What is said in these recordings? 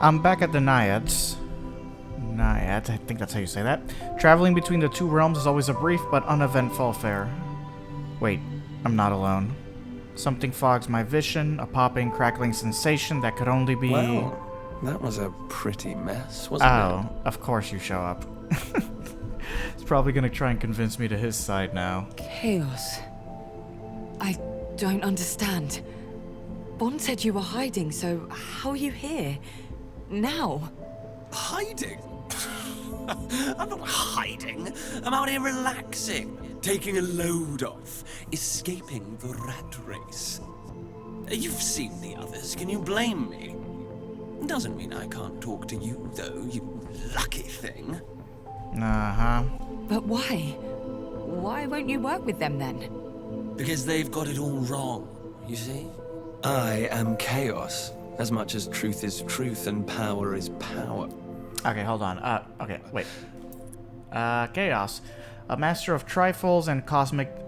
I'm back at the Naiads. Naiad, I think that's how you say that. Traveling between the two realms is always a brief but uneventful affair. Wait, I'm not alone. Something fogs my vision, a popping, crackling sensation that could only be... Well, that was a pretty mess, wasn't it? Oh, of course you show up. He's probably gonna try and convince me to his side now. Chaos. I don't understand. Bond said you were hiding, so how are you here? Now? Hiding? I'm not hiding. I'm out here relaxing, taking a load off, escaping the rat race. You've seen the others. Can you blame me? Doesn't mean I can't talk to you, though, you lucky thing. Uh-huh. But why? Why won't you work with them then? Because they've got it all wrong, you see? I am chaos, as much as truth is truth and power is power. Okay, hold on. Okay, wait. Chaos. A master of trifles and a cosmic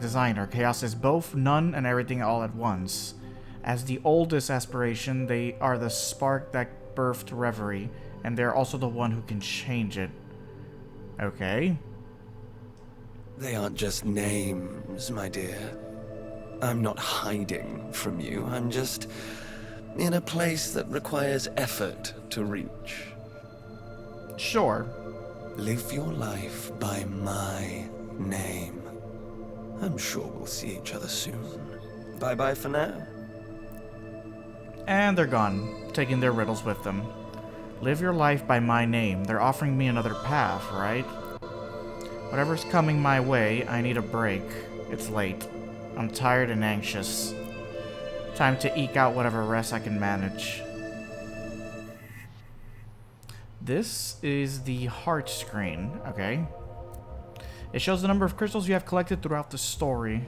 designer. Chaos is both none and everything all at once. As the oldest aspiration, they are the spark that birthed reverie, and they're also the one who can change it. Okay. They aren't just names, my dear. I'm not hiding from you. I'm just in a place that requires effort to reach. Sure. Live your life by my name. I'm sure we'll see each other soon. Bye-bye for now. And they're gone, taking their riddles with them. Live your life by my name. They're offering me another path, right? Whatever's coming my way, I need a break. It's late. I'm tired and anxious. Time to eke out whatever rest I can manage. This is the heart screen, okay. It shows the number of crystals you have collected throughout the story.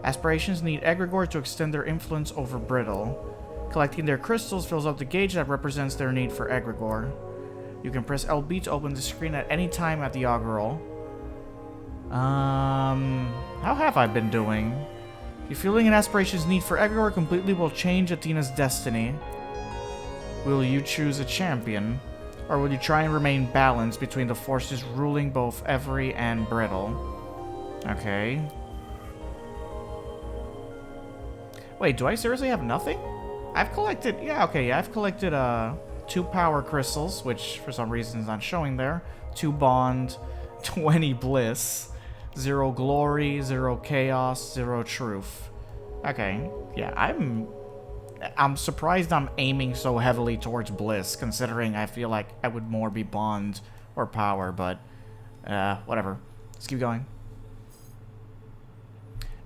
Aspirations need egregore to extend their influence over brittle. Collecting their crystals fills up the gauge that represents their need for egregore. You can press LB to open the screen at any time at the augural. How have I been doing? Refueling an aspiration's need for egregore completely will change Athena's destiny. Will you choose a champion? Or will you try and remain balanced between the forces ruling both Every and Brittle? Okay. Wait, do I seriously have nothing? I've collected... I've collected 2 power crystals, which for some reason is not showing there. 2 bond, 20 bliss, 0 glory, 0 chaos, 0 truth. Okay, yeah, I'm surprised I'm aiming so heavily towards bliss, considering I feel like I would more be bond or power, but whatever. Let's keep going.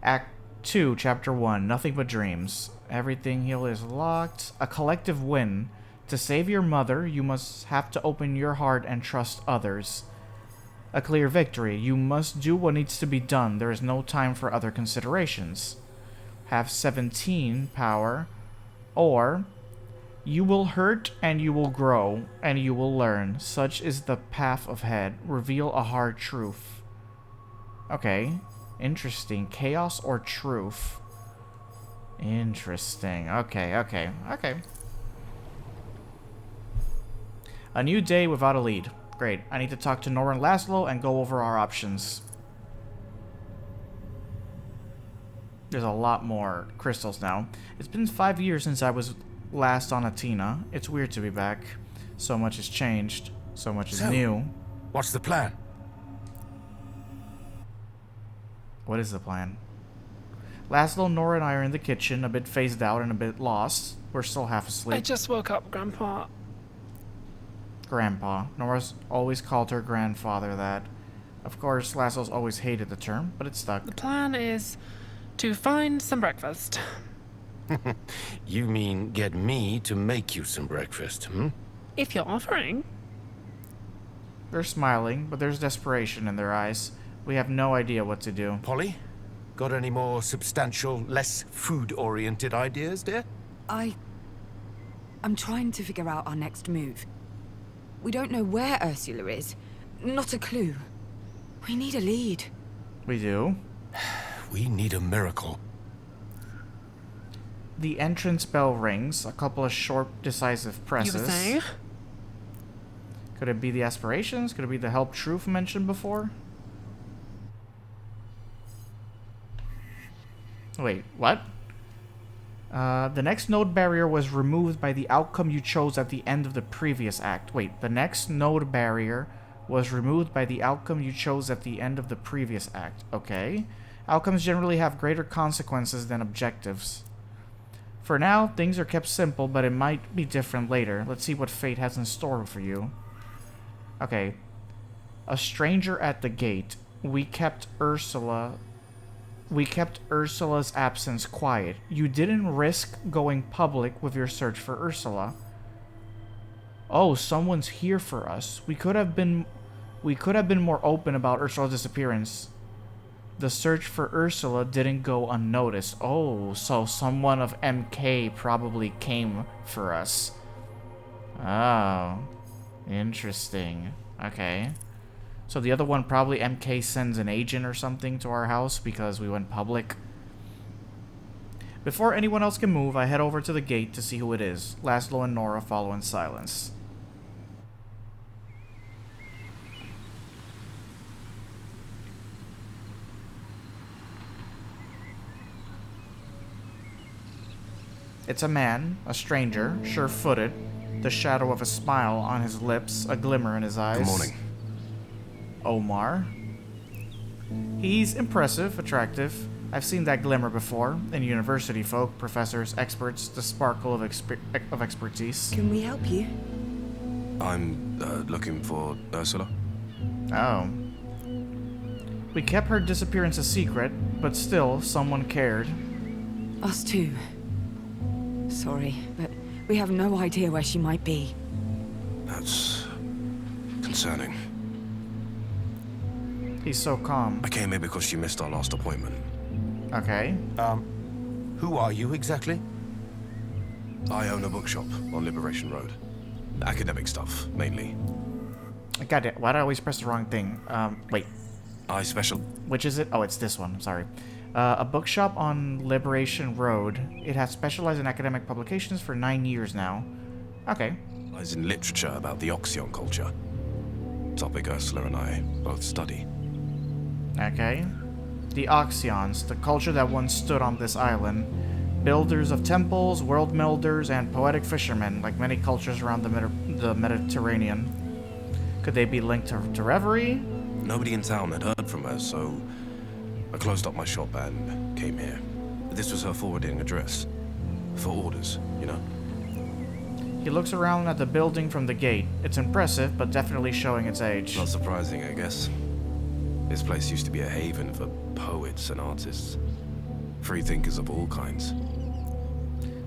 Act 2, Chapter 1, Nothing But Dreams. Everything here is locked. A collective win. To save your mother, you must have to open your heart and trust others. A clear victory. You must do what needs to be done. There is no time for other considerations. Have 17 power. Or, you will hurt and you will grow and you will learn. Such is the path ahead. Reveal a hard truth. Okay. Interesting. Chaos or truth? Interesting. Okay. A new day without a lead. Great. I need to talk to Nora and Laszlo and go over our options. There's a lot more crystals now. It's been 5 years since I was last on Athena. It's weird to be back. So much has changed. So much is new. What's the plan? What is the plan? Laszlo, Nora, and I are in the kitchen, a bit phased out and a bit lost. We're still half asleep. I just woke up, Grandpa. Grandpa. Nora's always called her grandfather that. Of course, Laszlo's always hated the term, but it stuck. The plan is to find some breakfast. You mean get me to make you some breakfast, hmm? If you're offering. They're smiling, but there's desperation in their eyes. We have no idea what to do. Polly, got any more substantial, less food-oriented ideas, dear? I'm trying to figure out our next move. We don't know where Ursula is. Not a clue. We need a lead. We do. We need a miracle. The entrance bell rings. A couple of short, decisive You presses. were saying? Could it be the aspirations? Could it be the help truth mentioned before? Wait, what? The next node barrier was removed by the outcome you chose at the end of the previous act. Wait, the next node barrier was removed by the outcome you chose at the end of the previous act. Okay. Outcomes generally have greater consequences than objectives. For now, things are kept simple, but it might be different later. Let's see what fate has in store for you. Okay. A stranger at the gate. We kept Ursula's absence quiet. You didn't risk going public with your search for Ursula. Oh, someone's here for us. We could have been more open about Ursula's disappearance. The search for Ursula didn't go unnoticed. Oh, so someone of MK probably came for us. Oh, interesting. Okay. So the other one, probably MK sends an agent or something to our house because we went public. Before anyone else can move, I head over to the gate to see who it is. Laszlo and Nora follow in silence. It's a man, a stranger, sure-footed, the shadow of a smile on his lips, a glimmer in his eyes. Good morning. Omar. He's impressive, attractive. I've seen that glimmer before, in university folk, professors, experts, the sparkle of expertise. Can we help you? I'm looking for Ursula. Oh. We kept her disappearance a secret, but still, someone cared. Us too. Sorry, but we have no idea where she might be. That's concerning. He's so calm. I came here because she missed our last appointment. Okay. Who are you exactly? I own a bookshop on Liberation Road. Academic stuff, mainly. God, why do I always press the wrong thing? Wait. Which is it? Oh, it's this one. Sorry. A bookshop on Liberation Road. It has specialized in academic publications for 9 years now. Okay. Lies in literature about the Oxyon culture. Topic Ursula and I both study. Okay. The Oxyons, the culture that once stood on this island. Builders of temples, world melders, and poetic fishermen, like many cultures around the Mediterranean. Could they be linked to Reverie? Nobody in town had heard from her, so I closed up my shop and came here. This was her forwarding address. For orders, you know? He looks around at the building from the gate. It's impressive, but definitely showing its age. Not surprising, I guess. This place used to be a haven for poets and artists. Free thinkers of all kinds.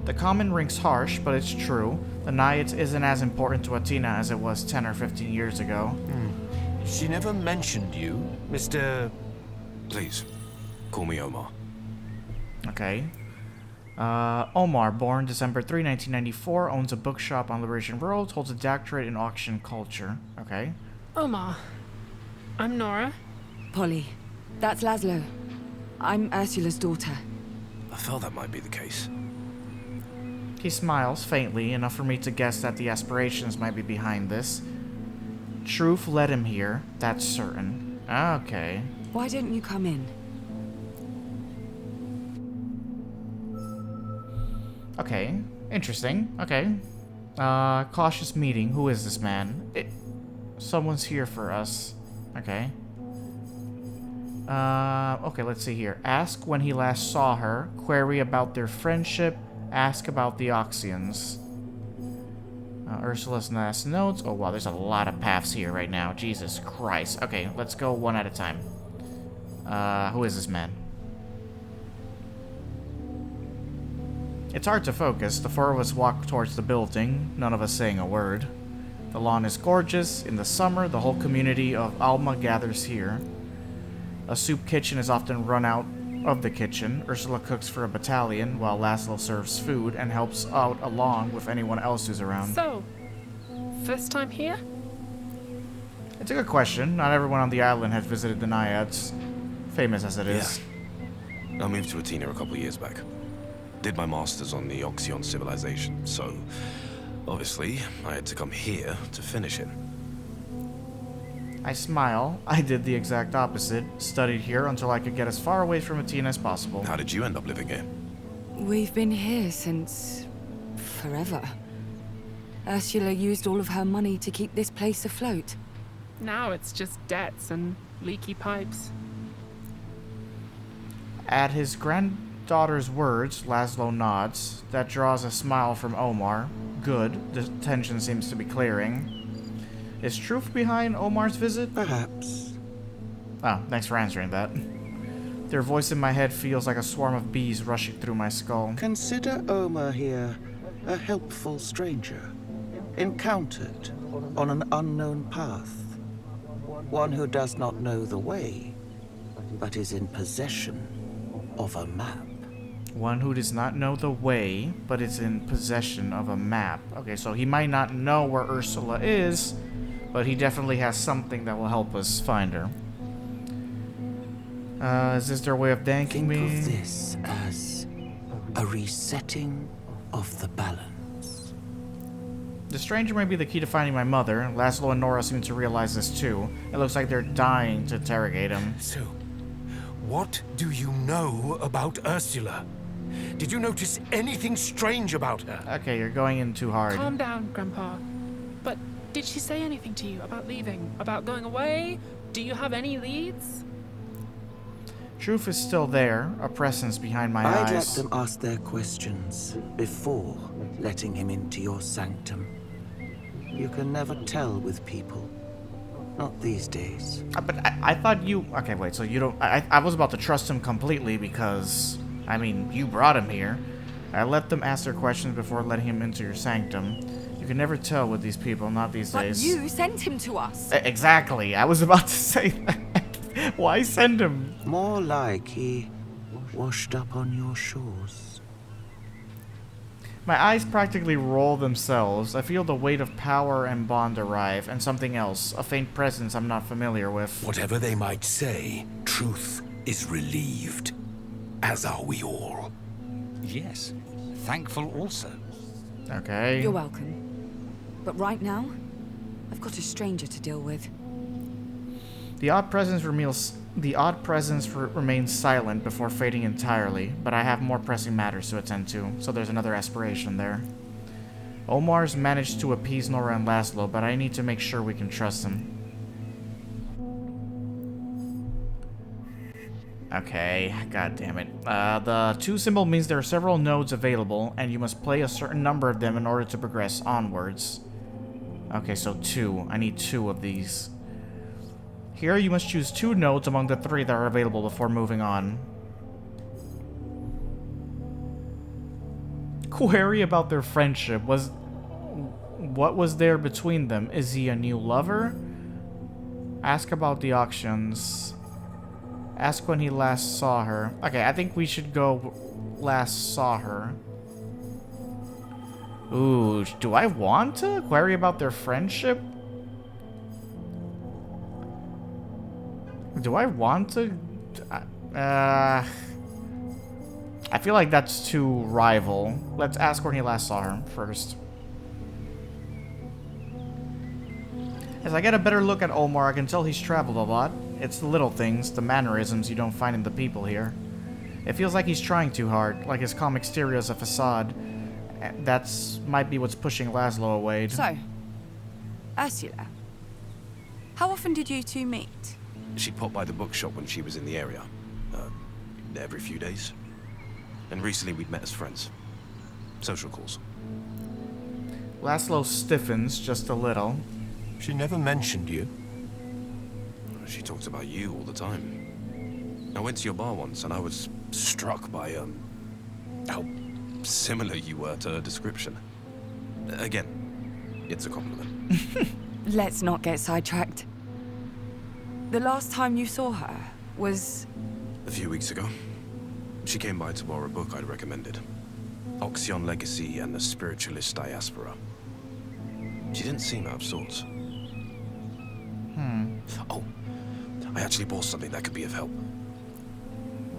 The comment rings harsh, but it's true. The Naiads isn't as important to Atina as it was 10 or 15 years ago. She never mentioned you, Mr. Please, call me Omar. Okay. Omar, born December 3, 1994, owns a bookshop on Liberation Road, holds a doctorate in auction culture. Okay. Omar. I'm Nora. Polly. That's Laszlo. I'm Ursula's daughter. I felt that might be the case. He smiles faintly, enough for me to guess that the aspirations might be behind this. Truth led him here, that's certain. Okay. Why don't you come in? Okay. Interesting. Okay. Cautious meeting. Who is this man? Someone's here for us. Okay. Okay, let's see here. Ask when he last saw her. Query about their friendship. Ask about the Oxyons. Ursula's last notes. Oh, wow, there's a lot of paths here right now. Jesus Christ. Okay, let's go one at a time. Who is this man? It's hard to focus. The four of us walk towards the building, none of us saying a word. The lawn is gorgeous. In the summer, the whole community of Alma gathers here. A soup kitchen is often run out of the kitchen. Ursula cooks for a battalion, while Laszlo serves food and helps out along with anyone else who's around. So, first time here? It's a good question. Not everyone on the island has visited the Naiads, famous as it is. Yeah. I moved to Atina a couple of years back. Did my master's on the Oxion civilization, so obviously I had to come here to finish it. I smile. I did the exact opposite. Studied here until I could get as far away from Athena as possible. How did you end up living here? We've been here since... forever. Ursula used all of her money to keep this place afloat. Now it's just debts and leaky pipes. At his granddaughter's words, Laszlo nods. That draws a smile from Omar. Good. The tension seems to be clearing. Is truth behind Omar's visit? Perhaps. Oh, thanks for answering that. Their voice in my head feels like a swarm of bees rushing through my skull. Consider Omar here a helpful stranger, encountered on an unknown path. One who does not know the way, but is in possession of a map. One who does not know the way, but is in possession of a map. Okay, so he might not know where Ursula is, but he definitely has something that will help us find her. Is this their way of thanking me? Think of this as a resetting of the balance. The stranger may be the key to finding my mother. Laszlo and Nora seem to realize this too. It looks like they're dying to interrogate him. So, what do you know about Ursula? Did you notice anything strange about her? Okay, you're going in too hard. Calm down, Grandpa. But did she say anything to you about leaving? About going away? Do you have any leads? Truth is still there, a presence behind my I'd let eyes. them ask their questions before letting him into your sanctum. You can never tell with people. Not these days. But I thought you... Okay, wait, so you don't... I was about to trust him completely because... I mean, you brought him here. I let them ask their questions before letting him into your sanctum. You can never tell with these people, not these But days. you sent him to us. Exactly, I was about to say that. Why send him? More like he washed up on your shores. My eyes practically roll themselves. I feel the weight of power and bond arrive, and something else, a faint presence I'm not familiar with. Whatever they might say, truth is relieved. As are we all. Yes, thankful also. Okay. You're welcome. But right now, I've got a stranger to deal with. The odd presence remains silent before fading entirely, but I have more pressing matters to attend to, so there's another aspiration there. Omar's managed to appease Nora and Laszlo, but I need to make sure we can trust him. Okay, god damn it. The 2 symbol means there are several nodes available, and you must play a certain number of them in order to progress onwards. Okay, so 2. I need 2 of these. Here, you must choose 2 nodes among the 3 that are available before moving on. Query about their friendship. What was there between them? Is he a new lover? Ask about the auctions. Ask when he last saw her. Okay, I think we should go last saw her. Ooh, do I want to query about their friendship? Do I want to? I feel like that's too rival. Let's ask when he last saw her first. As I get a better look at Omar, I can tell he's traveled a lot. It's the little things, the mannerisms you don't find in the people here. It feels like he's trying too hard, like his calm exterior is a facade. That's might be what's pushing Laszlo away. So, Ursula, how often did you two meet? She popped by the bookshop when she was in the area. Every few days. And recently we'd met as friends. Social calls. Laszlo stiffens just a little. She never mentioned you. She talks about you all the time. I went to your bar once and I was struck by, how similar you were to her description. Again, it's a compliment. Let's not get sidetracked. The last time you saw her was... A few weeks ago. She came by to borrow a book I'd recommended. Oxion Legacy and the Spiritualist Diaspora. She didn't seem out of sorts. Oh, I actually bought something that could be of help.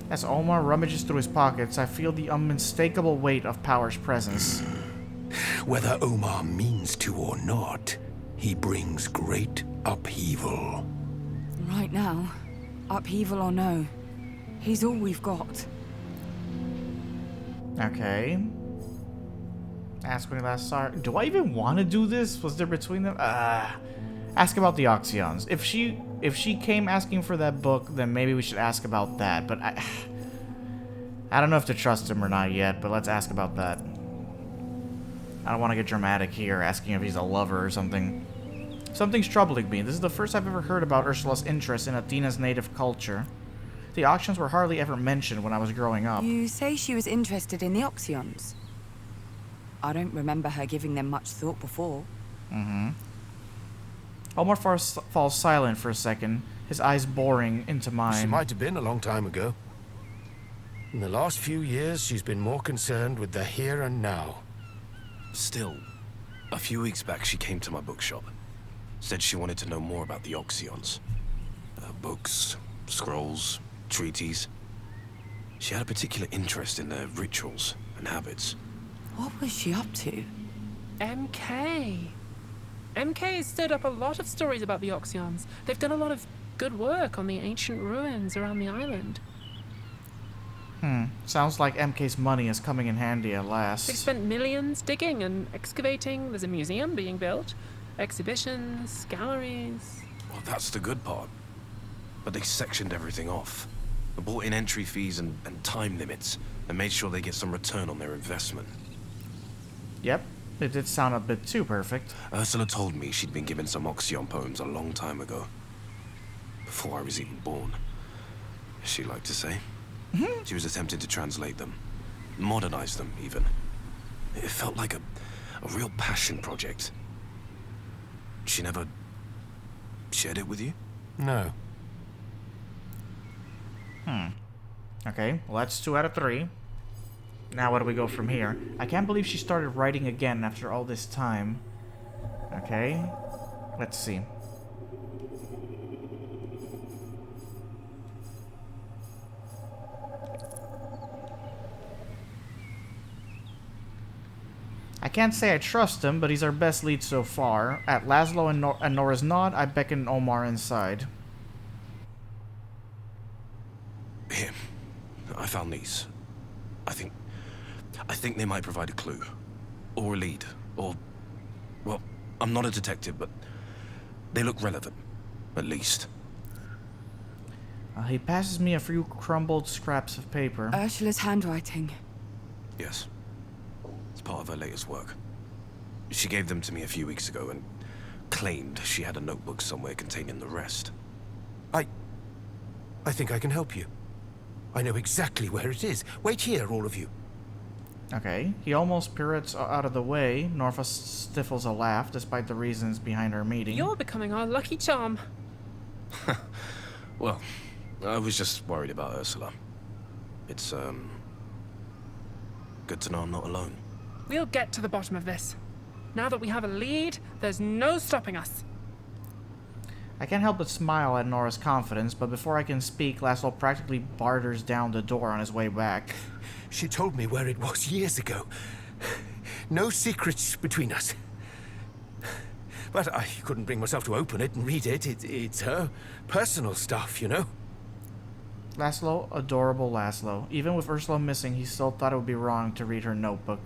As Omar rummages through his pockets, I feel the unmistakable weight of Power's presence. Whether Omar means to or not, he brings great upheaval. Right now, upheaval or no, he's all we've got. Okay. Ask when he last saw her. Do I even want to do this? Was there between them? Ask about the Oxyons. If she came asking for that book, then maybe we should ask about that. But I don't know if to trust him or not yet, but let's ask about that. I don't want to get dramatic here, asking if he's a lover or something. Something's troubling me. This is the first I've ever heard about Ursula's interest in Athena's native culture. The Oxyons were hardly ever mentioned when I was growing up. You say she was interested in the Oxyons? I don't remember her giving them much thought before. Mm-hmm. Omar falls silent for a second, his eyes boring into mine. She might have been a long time ago. In the last few years, she's been more concerned with the here and now. Still, a few weeks back she came to my bookshop. Said she wanted to know more about the Oxyons. Books, scrolls, treaties. She had a particular interest in their rituals and habits. What was she up to? MK. MK has stirred up a lot of stories about the Oxyons. They've done a lot of good work on the ancient ruins around the island. Sounds like MK's money is coming in handy at last. They've spent millions digging and excavating. There's a museum being built. Exhibitions, galleries. Well, that's the good part. But they sectioned everything off. They brought in entry fees and time limits, and made sure they get some return on their investment. Yep, it did sound a bit too perfect. Ursula told me she'd been given some Oxyon poems a long time ago. Before I was even born, as she liked to say. She was attempting to translate them. Modernize them, even. It felt like a real passion project. She never shared it with you? No. Okay, well that's 2 out of 3. Now where do we go from here? I can't believe she started writing again after all this time. Okay, let's see. I can't say I trust him, but he's our best lead so far. At Laszlo and Nora's nod, I beckon Omar inside. Here. I found these. I think they might provide a clue. Or a lead. Or... well, I'm not a detective, but they look relevant. At least. He passes me a few crumbled scraps of paper. Ursula's handwriting. Yes. It's part of her latest work. She gave them to me a few weeks ago and claimed she had a notebook somewhere containing the rest. I think I can help you. I know exactly where it is. Wait here, all of you. Okay, he almost pirouettes out of the way. Norfa stifles a laugh, despite the reasons behind our meeting. You're becoming our lucky charm. Well, I was just worried about Ursula. It's, good to know I'm not alone. We'll get to the bottom of this. Now that we have a lead, there's no stopping us. I can't help but smile at Nora's confidence, but before I can speak, Laszlo practically barters down the door on his way back. She told me where it was years ago. No secrets between us. But I couldn't bring myself to open it and read it. It's her personal stuff, you know? Laszlo, adorable Laszlo. Even with Ursula missing, he still thought it would be wrong to read her notebook.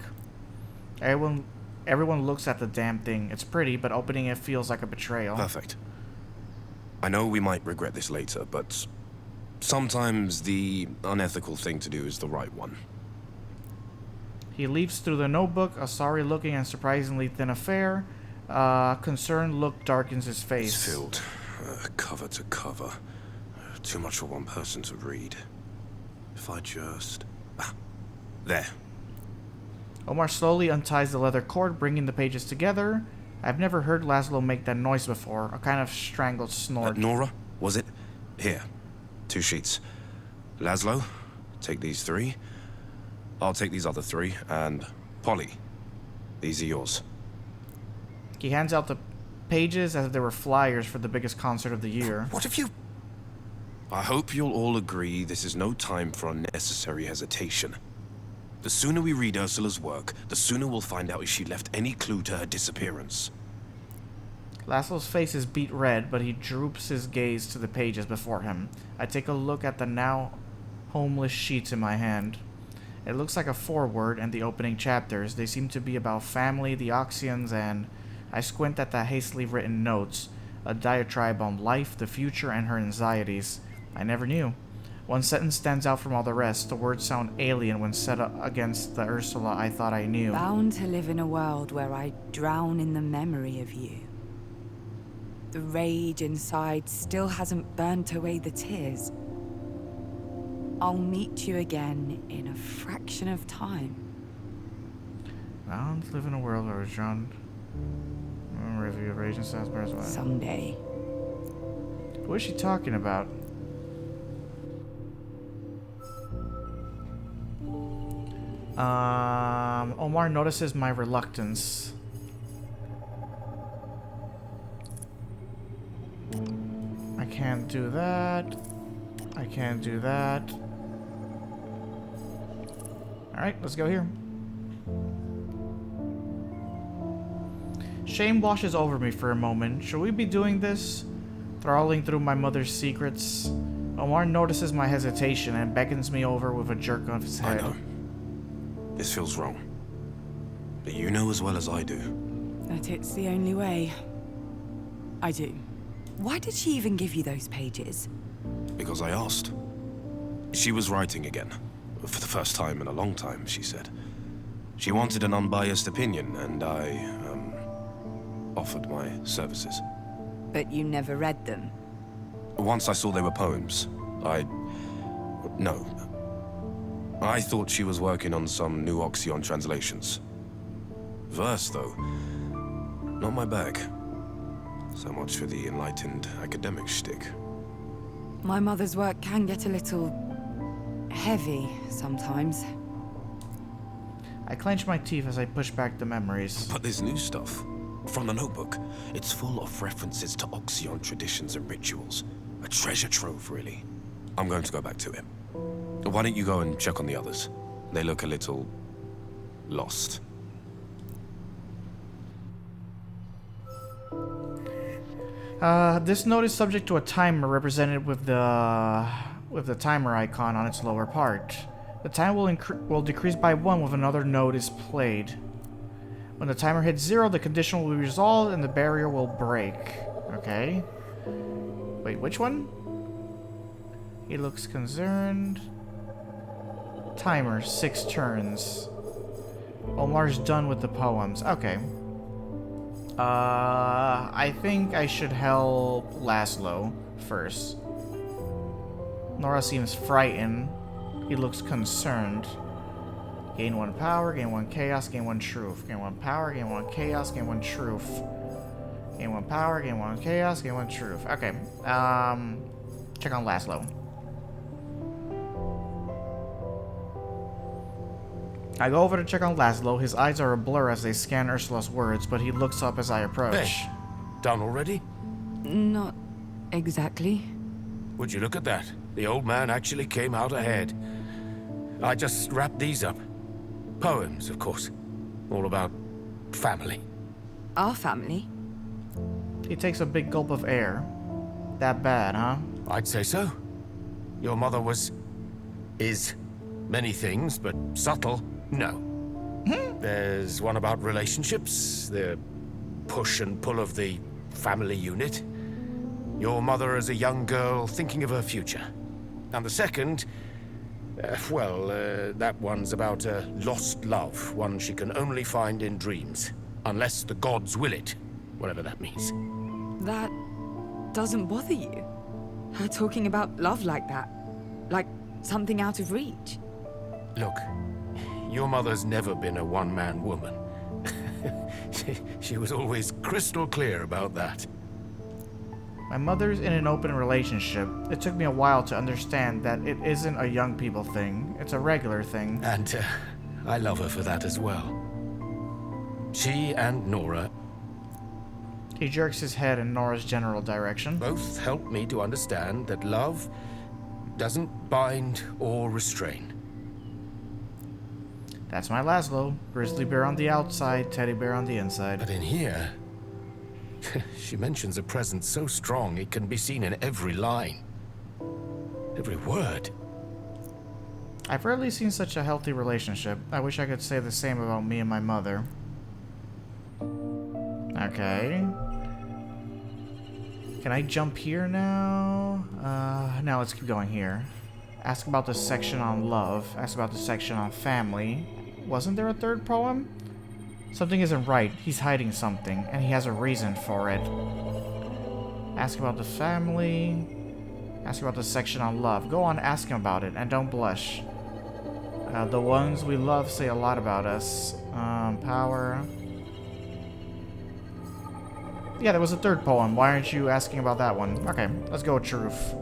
Everyone looks at the damn thing. It's pretty, but opening it feels like a betrayal. Perfect. I know we might regret this later, but sometimes the unethical thing to do is the right one. He leaps through the notebook, a sorry-looking and surprisingly thin affair. Concerned look darkens his face. It's filled, cover to cover. Too much for one person to read. If I just... there. Omar slowly unties the leather cord, bringing the pages together. I've never heard Laszlo make that noise before, a kind of strangled snort. Nora, was it? Here, 2 sheets. Laszlo, take these 3. I'll take these other 3, and Polly, these are yours. He hands out the pages as if they were flyers for the biggest concert of the year. What have you... I hope you'll all agree this is no time for unnecessary hesitation. The sooner we read Ursula's work, the sooner we'll find out if she left any clue to her disappearance. Laszlo's face is beet red, but he droops his gaze to the pages before him. I take a look at the now homeless sheets in my hand. It looks like a foreword and the opening chapters. They seem to be about family, the Oxians, and I squint at the hastily written notes, a diatribe on life, the future, and her anxieties. I never knew. One sentence stands out from all the rest. The words sound alien when set against the Ursula I thought I knew. Bound to live in a world where I drown in the memory of you. The rage inside still hasn't burnt away the tears. I'll meet you again in a fraction of time. Bound to live in a world where I was drowned. Memory of you, rage and sadness. Someday. What is she talking about? Omar notices my reluctance. I can't do that. I can't do that. Alright, let's go here. Shame washes over me for a moment. Should we be doing this? Trawling through my mother's secrets. Omar notices my hesitation and beckons me over with a jerk of his head. I know. This feels wrong. But you know as well as I do. That it's the only way. I do. Why did she even give you those pages? Because I asked. She was writing again. For the first time in a long time, she said. She wanted an unbiased opinion, and I, offered my services. But you never read them? Once I saw they were poems, no. I thought she was working on some new Oxion translations. Verse, though, not my bag. So much for the enlightened academic shtick. My mother's work can get a little heavy sometimes. I clench my teeth as I push back the memories. But there's new stuff. From the notebook. It's full of references to Oxion traditions and rituals. A treasure trove, really. I'm going to go back to it. Why don't you go and check on the others? They look a little lost. This note is subject to a timer represented with the timer icon on its lower part. The time will decrease by 1 when another note is played. When the timer hits 0, the condition will be resolved and the barrier will break. Okay. Wait, which one? He looks concerned. Timer, 6 turns. Omar's done with the poems. Okay. I think I should help Laszlo first. Nora seems frightened. He looks concerned. Gain 1 power, gain 1 chaos, gain 1 truth. Gain 1 power, gain 1 chaos, gain 1 truth. Gain 1 power, gain 1 chaos, gain 1 truth. Okay. Check on Laszlo. I go over to check on Laszlo. His eyes are a blur as they scan Ursula's words, but he looks up as I approach. Hey, done already? Not exactly. Would you look at that? The old man actually came out ahead. I just wrapped these up. Poems, of course. All about family. Our family? He takes a big gulp of air. That bad, huh? I'd say so. Your mother is many things, but subtle, no. There's one about relationships, the push and pull of the family unit. Your mother as a young girl thinking of her future. And the second, that one's about a lost love, one she can only find in dreams. Unless the gods will it, whatever that means. That doesn't bother you? Her talking about love like that? Like something out of reach? Look, your mother's never been a one-man woman. She was always crystal clear about that. My mother's in an open relationship. It took me a while to understand that it isn't a young people thing. It's a regular thing. And I love her for that as well. She and Nora... He jerks his head in Nora's general direction. Both helped me to understand that love doesn't bind or restrain. That's my Laszlo. Grizzly bear on the outside, teddy bear on the inside. But in here, she mentions a presence so strong it can be seen in every line. Every word. I've rarely seen such a healthy relationship. I wish I could say the same about me and my mother. Okay. Can I jump here now? Now let's keep going here. Ask about the section on love. Ask about the section on family. Wasn't there a third poem? Something isn't right. He's hiding something, and he has a reason for it. Ask about the family. Ask about the section on love. Go on, ask him about it, and don't blush. The ones we love say a lot about us. Power. Yeah, there was a third poem. Why aren't you asking about that one? Okay, let's go with truth.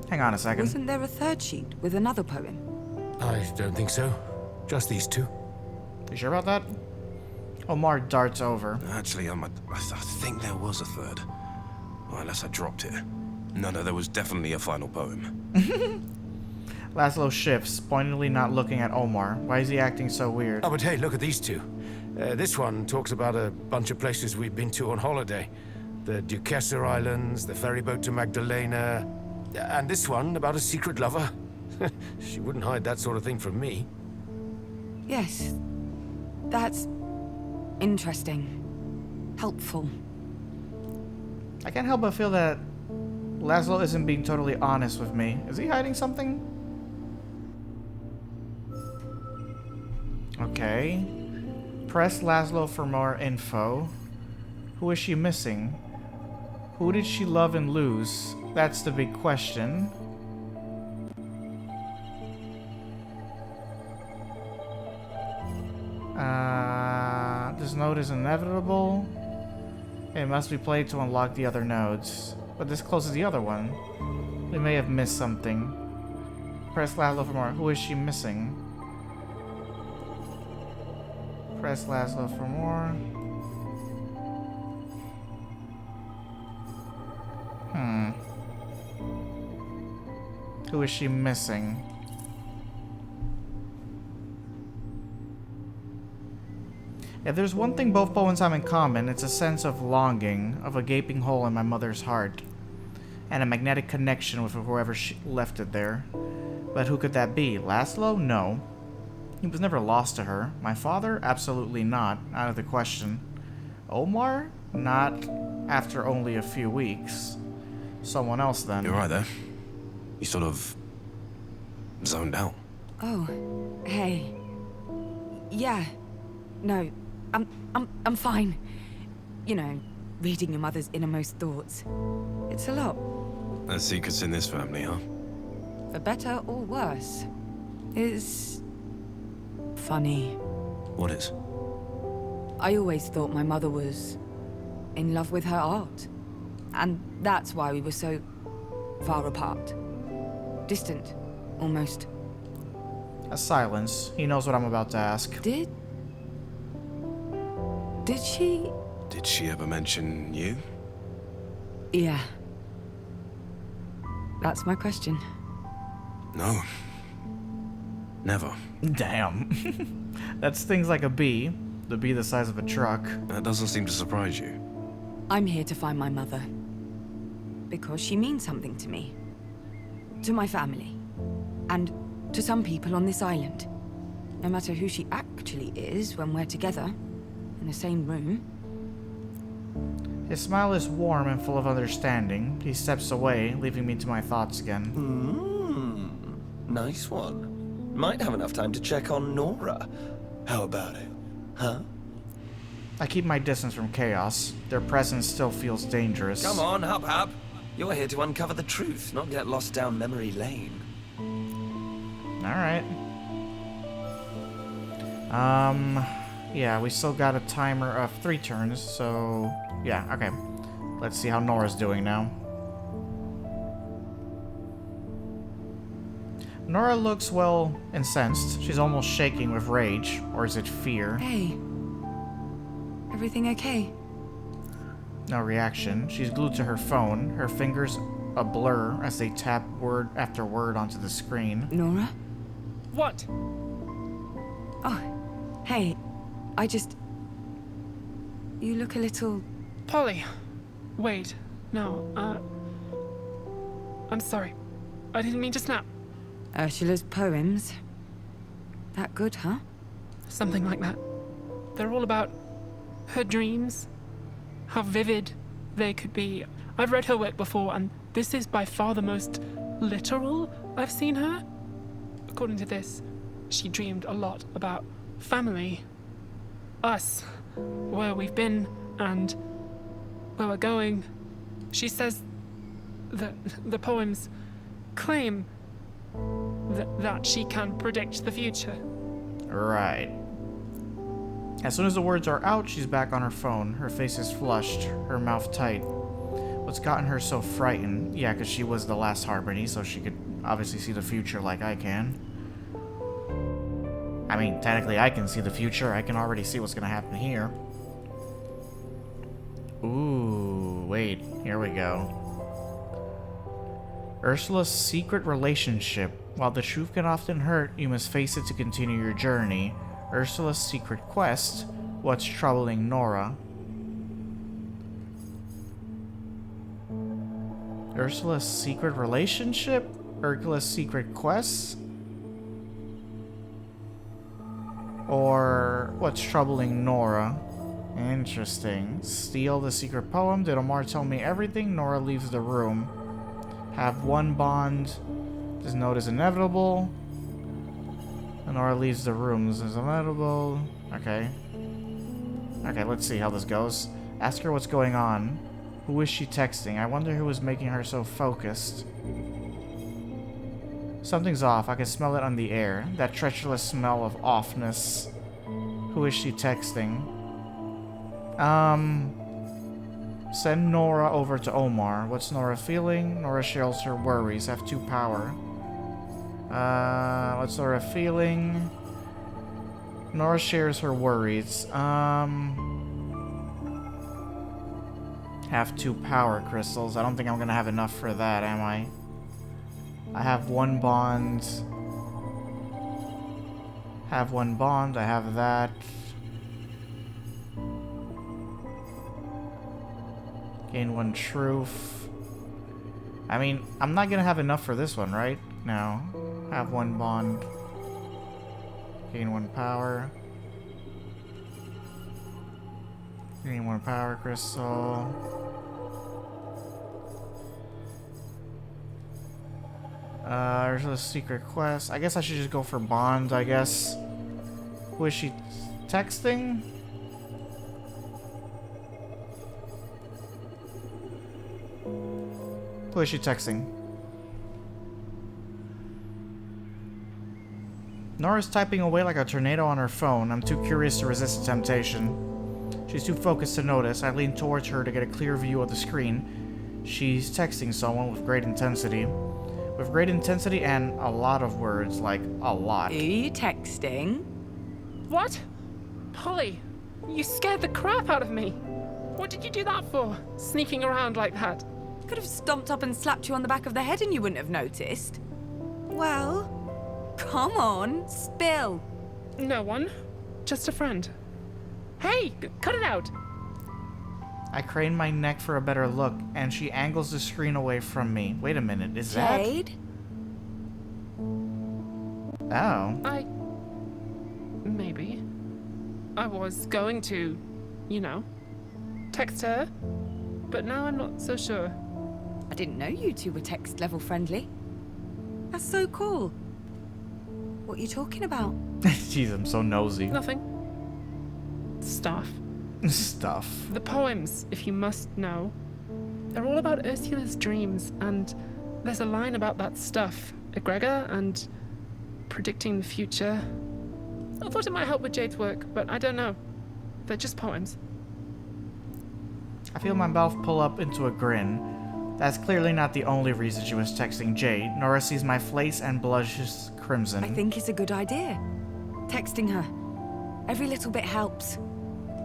Hang on a second. Wasn't there a third sheet with another poem? I don't think so. Just these two. You sure about that? Omar darts over. Actually, I think there was a third. Well, unless I dropped it. No, there was definitely a final poem. Laszlo shifts, pointedly not looking at Omar. Why is he acting so weird? Oh, but hey, look at these two. This one talks about a bunch of places we've been to on holiday. The Duquesa Islands, the ferry boat to Magdalena, and this one about a secret lover. She wouldn't hide that sort of thing from me. Yes. That's interesting. Helpful. I can't help but feel that Laszlo isn't being totally honest with me. Is he hiding something? Okay. Press Laszlo for more info. Who is she missing? Who did she love and lose? That's the big question. This node is inevitable. It must be played to unlock the other nodes. But this closes the other one. We may have missed something. Press Laszlo for more. Who is she missing? Press Laszlo for more. Who is she missing? If there's one thing both poems have in common, it's a sense of longing, of a gaping hole in my mother's heart, and a magnetic connection with whoever left it there. But who could that be? Laszlo? No. He was never lost to her. My father? Absolutely not. Out of the question. Omar? Not after only a few weeks. Someone else then. You're right there. You sort of zoned out. Oh, hey. Yeah. No, I'm fine. You know, reading your mother's innermost thoughts. It's a lot. There's secrets in this family, huh? For better or worse. It's funny. What is? I always thought my mother was in love with her art. And that's why we were so far apart. Distant, almost. A silence. He knows what I'm about to ask. Did she? Did she ever mention you? Yeah. That's my question. No. Never. Damn. That stings like a bee. The bee the size of a truck. That doesn't seem to surprise you. I'm here to find my mother. Because she means something to me. To my family. And to some people on this island. No matter who she actually is when we're together. In the same room. His smile is warm and full of understanding. He steps away, leaving me to my thoughts again. Nice one. Might have enough time to check on Nora. How about it? Huh? I keep my distance from chaos. Their presence still feels dangerous. Come on, hub. You're here to uncover the truth, not get lost down memory lane. Alright. Yeah, we still got a timer of 3 turns, so... Yeah, okay. Let's see how Nora's doing now. Nora looks, well, incensed. She's almost shaking with rage. Or is it fear? Hey. Everything okay? No reaction. She's glued to her phone, her fingers a blur as they tap word after word onto the screen. Nora? What? Oh, hey. I just... You look a little... Polly. Wait. No, I'm sorry. I didn't mean to snap. Ursula's poems. That good, huh? Something like that. They're all about her dreams, how vivid they could be. I've read her work before, and this is by far the most literal I've seen her. According to this, she dreamed a lot about family, us, where we've been, and where we're going. She says that the poems claim that she can predict the future. Right. As soon as the words are out, she's back on her phone. Her face is flushed, her mouth tight. What's gotten her so frightened? Yeah, because she was the last Harmony, so she could obviously see the future like I can. I mean, technically I can see the future. I can already see what's going to happen here. Ooh, wait. Here we go. Ursula's secret relationship. While the truth can often hurt, you must face it to continue your journey. Ursula's secret quest. What's troubling Nora? Ursula's secret relationship? Ursula's secret quest? Or what's troubling Nora? Interesting. Steal the secret poem. Did Omar tell me everything? Nora leaves the room. Have one bond. This note is inevitable. Nora leaves the room. This is inevitable. Okay. Okay, let's see how this goes. Ask her what's going on. Who is she texting? I wonder who is making her so focused. Something's off. I can smell it on the air. That treacherous smell of offness. Who is she texting? Send Nora over to Omar. What's Nora feeling? Nora shares her worries. Have 2 power. What's Nora feeling? Nora shares her worries. Have 2 power crystals. I don't think I'm gonna have enough for that, am I? I have 1 bond. Have 1 bond. I have that. Gain 1 truth. I mean, I'm not gonna have enough for this one, right? No. Have 1 bond. Gain 1 power. Gain 1 power crystal. Ursula's secret quest. I guess I should just go for bond, I guess. Who is she texting? Who is she texting? Nora's typing away like a tornado on her phone. I'm too curious to resist the temptation. She's too focused to notice. I lean towards her to get a clear view of the screen. She's texting someone with great intensity. With great intensity and a lot of words, like a lot. Who are you texting? What? Polly, you scared the crap out of me. What did you do that for? Sneaking around like that? Could have stomped up and slapped you on the back of the head and you wouldn't have noticed. Well, come on, spill. No one. Just a friend. Hey, cut it out. I crane my neck for a better look, and she angles the screen away from me. Wait a minute, is Jade? that? Oh. Maybe. I was going to, you know, text her, but now I'm not so sure. I didn't know you two were text level friendly. That's so cool. What are you talking about? Jeez, I'm so nosy. Nothing. Stuff. Stuff. The poems, if you must know, they're all about Ursula's dreams, and there's a line about that stuff, egregor, and predicting the future. I thought it might help with Jade's work, but I don't know. They're just poems. I feel my mouth pull up into a grin. That's clearly not the only reason she was texting Jade. Nora sees my face and blushes crimson. I think it's a good idea. Texting her. Every little bit helps.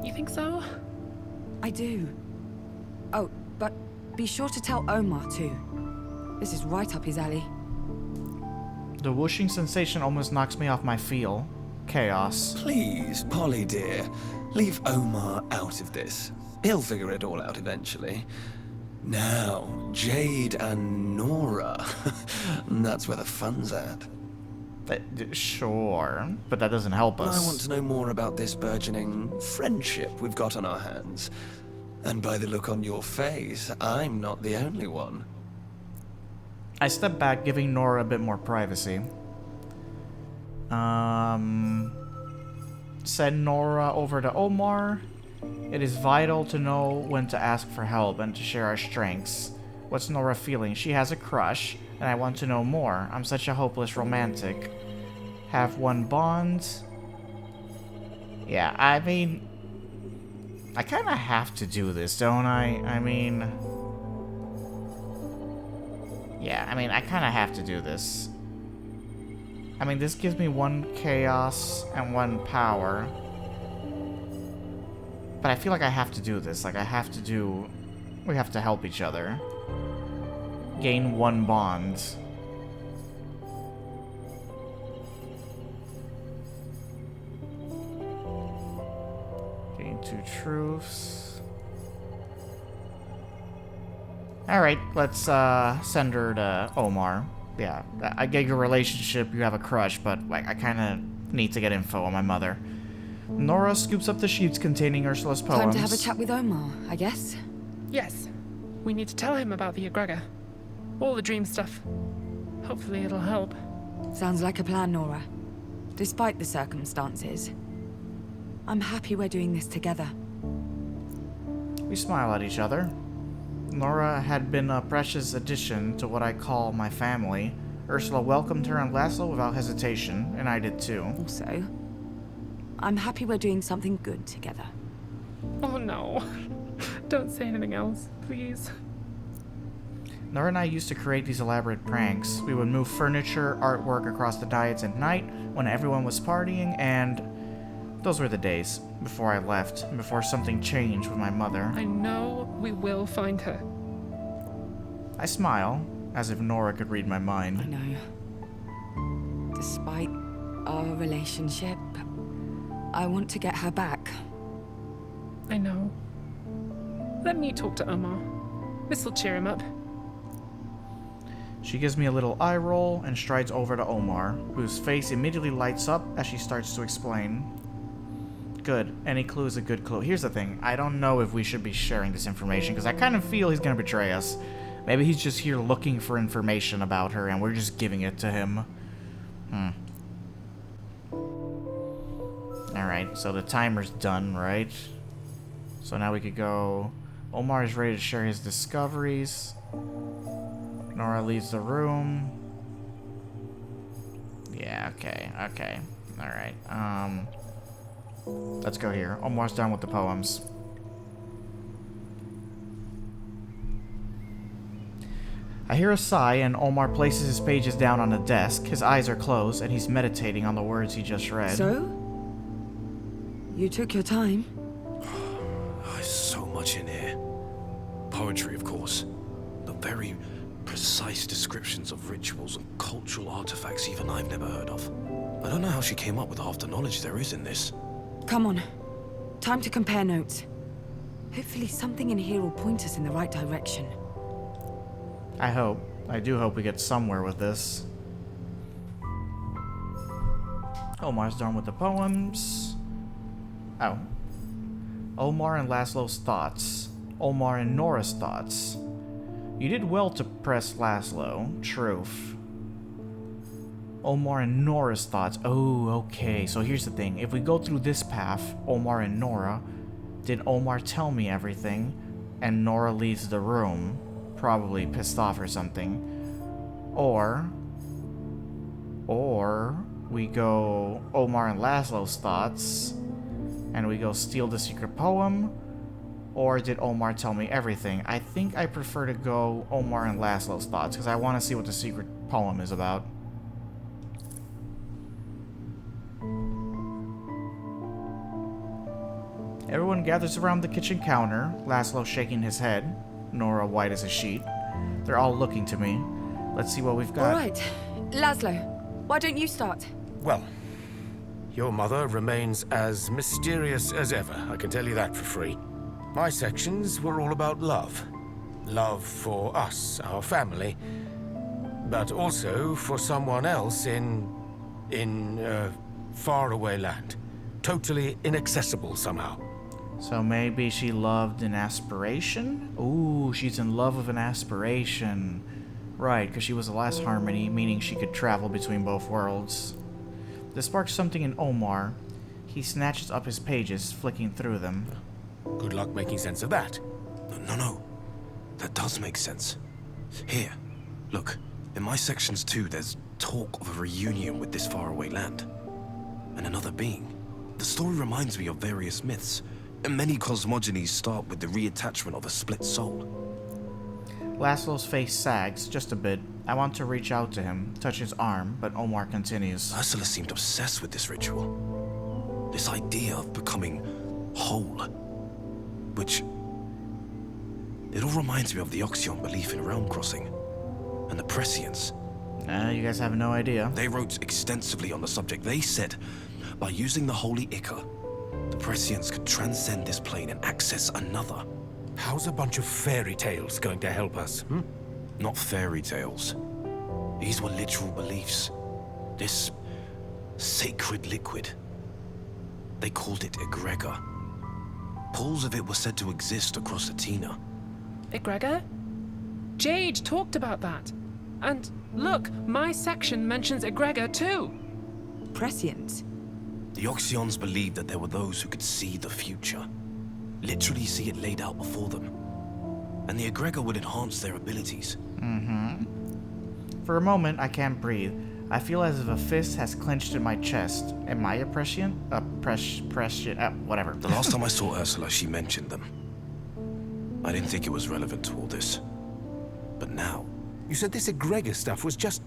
You think so? I do. Oh, but be sure to tell Omar too. This is right up his alley. The whooshing sensation almost knocks me off my feel. Chaos. Please, Polly dear, leave Omar out of this. He'll figure it all out eventually. Now, Jade and Nora. That's where the fun's at. Sure, but that doesn't help us. I want to know more about this burgeoning friendship we've got on our hands. And by the look on your face, I'm not the only one. I step back, giving Nora a bit more privacy. Send Nora over to Omar. It is vital to know when to ask for help and to share our strengths. What's Nora feeling? She has a crush, and I want to know more. I'm such a hopeless romantic. Have one bond. Yeah, I mean, I kind of have to do this, don't I? I mean, yeah, I mean, I kind of have to do this. I mean, this gives me 1 chaos and 1 power. But I feel like I have to do this. Like, we have to help each other. Gain 1 bond. Gain 2 truths. Alright, let's send her to Omar. Yeah, I get your relationship, you have a crush, but like, I kind of need to get info on my mother. Nora scoops up the sheets containing Ursula's poems. Time to have a chat with Omar, I guess. Yes. We need to tell him about the egregor. All the dream stuff. Hopefully it'll help. Sounds like a plan, Nora. Despite the circumstances, I'm happy we're doing this together. We smile at each other. Nora had been a precious addition to what I call my family. Ursula welcomed her and Laszlo without hesitation, and I did too. Also, I'm happy we're doing something good together. Oh no. Don't say anything else, please. Nora and I used to create these elaborate pranks. We would move furniture, artwork across the dais at night when everyone was partying, and those were the days before I left, and before something changed with my mother. I know we will find her. I smile, as if Nora could read my mind. I know. Despite our relationship, I want to get her back. I know. Let me talk to Omar. This'll cheer him up. She gives me a little eye roll and strides over to Omar, whose face immediately lights up as she starts to explain. Good. Any clue is a good clue. Here's the thing. I don't know if we should be sharing this information, because I kind of feel he's going to betray us. Maybe he's just here looking for information about her, and we're just giving it to him. Alright, so the timer's done, right? So now we could go... Omar is ready to share his discoveries. Nora leaves the room. Yeah, okay. Alright, let's go here. Omar's done with the poems. I hear a sigh, and Omar places his pages down on the desk. His eyes are closed, and he's meditating on the words he just read. So? You took your time? There's so much in here. Poetry, of course. The very precise descriptions of rituals and cultural artifacts even I've never heard of. I don't know how she came up with half the knowledge there is in this. Come on. Time to compare notes. Hopefully something in here will point us in the right direction. I do hope we get somewhere with this. Omar's done with the poems. Oh. Omar and Laszlo's thoughts. Omar and Nora's thoughts. You did well to press Laszlo. Truth. Omar and Nora's thoughts. Oh, okay. So here's the thing. If we go through this path, Omar and Nora, did Omar tell me everything, and Nora leaves the room, probably pissed off or something? Or we go Omar and Laszlo's thoughts, and we go steal the secret poem? Or did Omar tell me everything? I think I prefer to go Omar and Laszlo's thoughts, because I want to see what the secret poem is about. Everyone gathers around the kitchen counter, Laszlo shaking his head, Nora white as a sheet. They're all looking to me. Let's see what we've got. All right, Laszlo, why don't you start? Well, your mother remains as mysterious as ever, I can tell you that for free. My sections were all about love. Love for us, our family, but also for someone else in faraway land. Totally inaccessible somehow. So maybe she loved an aspiration? Ooh, she's in love with an aspiration. Right, because she was the last Harmony, meaning she could travel between both worlds. This sparks something in Omar. He snatches up his pages, flicking through them. Good luck making sense of that. No. That does make sense. Here, look. In my sections too, there's talk of a reunion with this faraway land. And another being. The story reminds me of various myths. And many cosmogonies start with the reattachment of a split soul. Laszlo's face sags just a bit. I want to reach out to him, touch his arm, but Omar continues. Ursula seemed obsessed with this ritual. This idea of becoming whole. Which... it all reminds me of the Oxion belief in realm crossing. And the Prescience. You guys have no idea. They wrote extensively on the subject. They said, by using the Holy Ichor, the Prescience could transcend this plane and access another. How's a bunch of fairy tales going to help us, hmm? Not fairy tales. These were literal beliefs. This sacred liquid. They called it egregor. Pools of it were said to exist across Athena. Egregor? Jade talked about that. And look, my section mentions egregor too. Prescient. The Oxions believed that there were those who could see the future. Literally see it laid out before them. And the egregor would enhance their abilities. For a moment, I can't breathe. I feel as if a fist has clenched in my chest. Am I a prescient? Whatever. The last time I saw Ursula, she mentioned them. I didn't think it was relevant to all this. But now... You said this egregor stuff was just...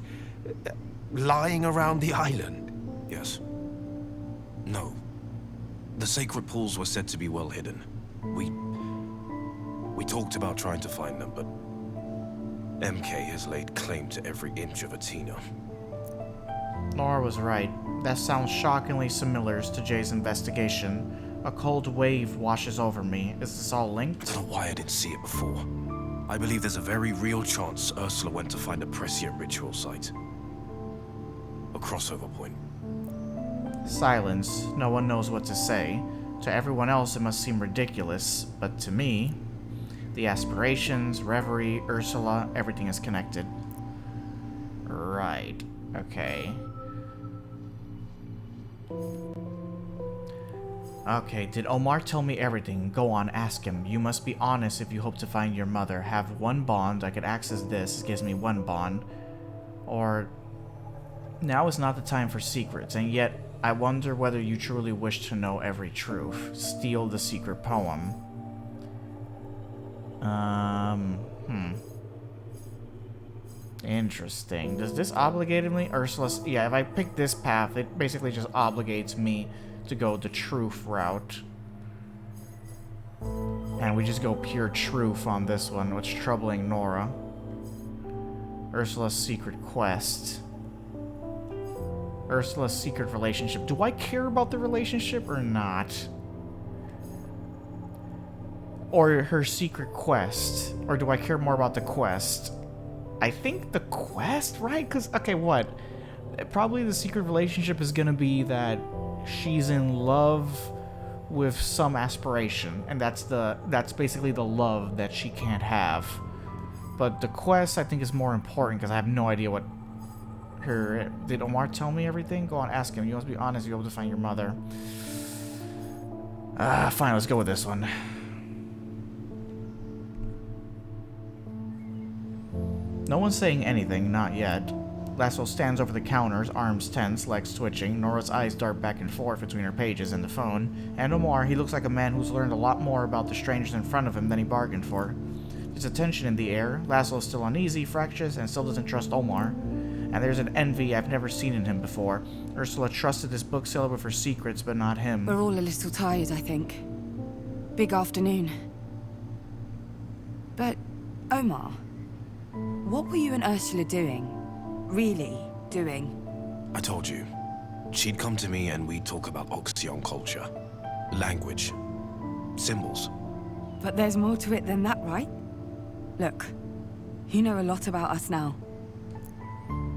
lying around the island? Yes. No. The sacred pools were said to be well hidden. We talked about trying to find them, but MK has laid claim to every inch of Athena. Nora was right. That sounds shockingly similar to Jay's investigation. A cold wave washes over me. Is this all linked? I don't know why I didn't see it before. I believe there's a very real chance Ursula went to find a prescient ritual site. A crossover point. Silence. No one knows what to say. To everyone else, it must seem ridiculous, but to me, the aspirations, Reverie, Ursula, everything is connected. Right. Okay. Okay, did Omar tell me everything? Go on, ask him. You must be honest if you hope to find your mother. Have one bond. I could access this. It gives me one bond. Or... now is not the time for secrets, and yet I wonder whether you truly wish to know every truth. Steal the secret poem. Interesting. Does this obligate me? Ursula's... yeah, if I pick this path, it basically just obligates me to go the truth route. And we just go pure truth on this one, which is troubling Nora. Ursula's secret quest. Ursula's secret relationship. Do I care about the relationship or not? Or her secret quest? Or do I care more about the quest? I think the quest, right? Because, okay, what? Probably the secret relationship is gonna be that she's in love with some aspiration. And that's basically the love that she can't have. But the quest, I think, is more important because I have no idea what her... Did Omar tell me everything? Go on, ask him. You must be honest. You'll be able to find your mother. Fine, let's go with this one. No one's saying anything, not yet. Laszlo stands over the counters, arms tense, legs twitching. Nora's eyes dart back and forth between her pages and the phone. And Omar, he looks like a man who's learned a lot more about the strangers in front of him than he bargained for. There's a tension in the air. Laszlo's still uneasy, fractious, and still doesn't trust Omar. And there's an envy I've never seen in him before. Ursula trusted this bookseller with her secrets, but not him. We're all a little tired, I think. big afternoon. But, Omar, what were you and Ursula doing? Really doing? I told you. She'd come to me and we'd talk about Oxyon culture. Language. Symbols. But there's more to it than that, right? Look, you know a lot about us now.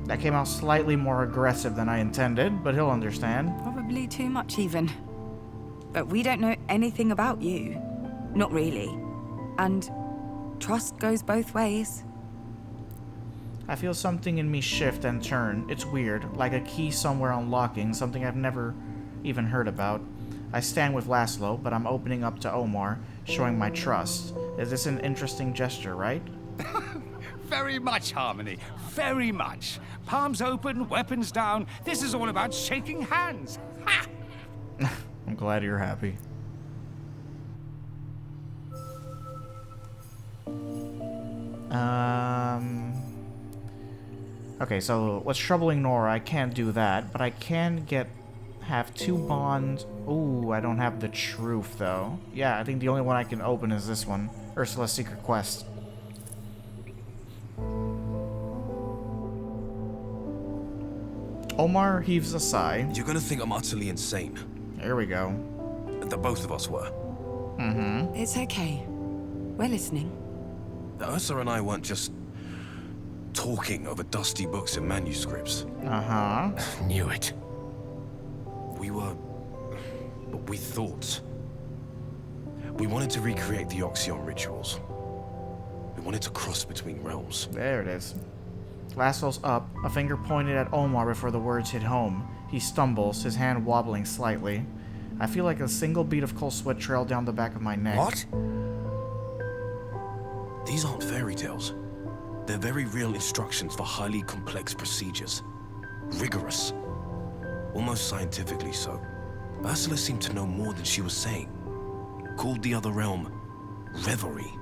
That came out slightly more aggressive than I intended, but he'll understand. Probably too much, even. But we don't know anything about you. Not really. And trust goes both ways. I feel something in me shift and turn. It's weird, like a key somewhere unlocking, something I've never even heard about. I stand with Laszlo, but I'm opening up to Omar, showing my trust. Is this an interesting gesture, right? Very much, Harmony. Very much. Palms open, weapons down. This is all about shaking hands. Ha! I'm glad you're happy. Okay, so what's troubling Nora? I can't do that, but I can have two bonds. Ooh, I don't have the truth, though. Yeah, I think the only one I can open is this one. Ursula's Secret Quest. Omar heaves a sigh. You're gonna think I'm utterly insane. Here we go. The both of us were. Mm-hmm. It's okay. We're listening. Ursula and I weren't just talking over dusty books and manuscripts. Uh-huh. Knew it. We thought. We wanted to recreate the Oxyon rituals. We wanted to cross between realms. There it is. Laszlo's up, a finger pointed at Omar before the words hit home. He stumbles, his hand wobbling slightly. I feel like a single bead of cold sweat trailed down the back of my neck. What? These aren't fairy tales. They're very real instructions for highly complex procedures. Rigorous. Almost scientifically so. Ursula seemed to know more than she was saying. Called the other realm Reverie.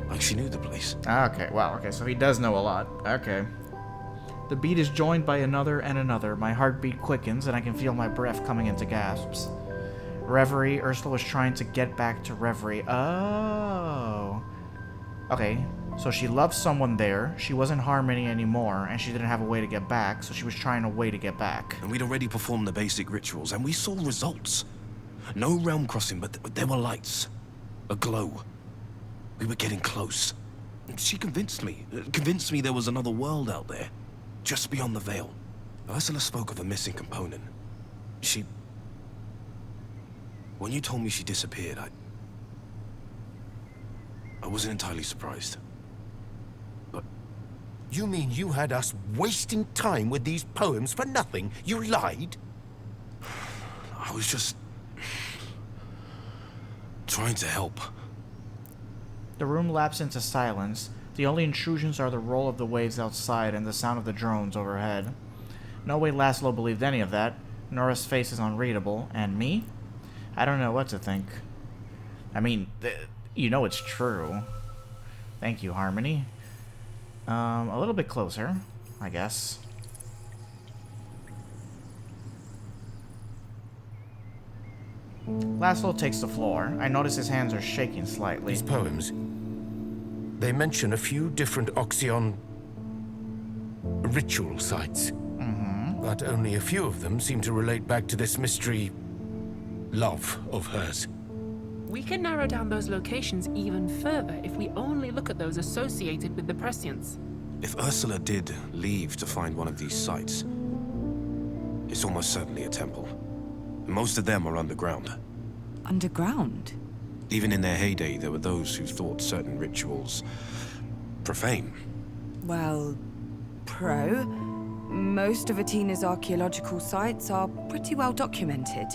Like she knew the place. Okay, wow, okay, so he does know a lot. Okay. The beat is joined by another and another. My heartbeat quickens, and I can feel my breath coming into gasps. Reverie, Ursula was trying to get back to Reverie. Oh. Okay, so she loved someone there, she wasn't Harmony anymore, and she didn't have a way to get back, so she was trying a way to get back. And we'd already performed the basic rituals, and we saw results. No realm crossing, but there were lights. A glow. We were getting close. She convinced me there was another world out there, just beyond the veil. Ursula spoke of a missing component. When you told me she disappeared, I wasn't entirely surprised. But You mean you had us wasting time with these poems for nothing? You lied? I was just trying to help. The room lapsed into silence. The only intrusions are the roll of the waves outside and the sound of the drones overhead. No way Laszlo believed any of that. Nora's face is unreadable. And me? I don't know what to think. I mean, you know it's true. Thank you, Harmony. A little bit closer, I guess. Laszlo takes the floor. I notice his hands are shaking slightly. These poems, they mention a few different Oxyon ritual sites. But only a few of them seem to relate back to this mystery love of hers. We can narrow down those locations even further if we only look at those associated with the prescience. If Ursula did leave to find one of these sites, it's almost certainly a temple. Most of them are underground. Underground? Even in their heyday, there were those who thought certain rituals profane. Well, most of Atena's archaeological sites are pretty well documented.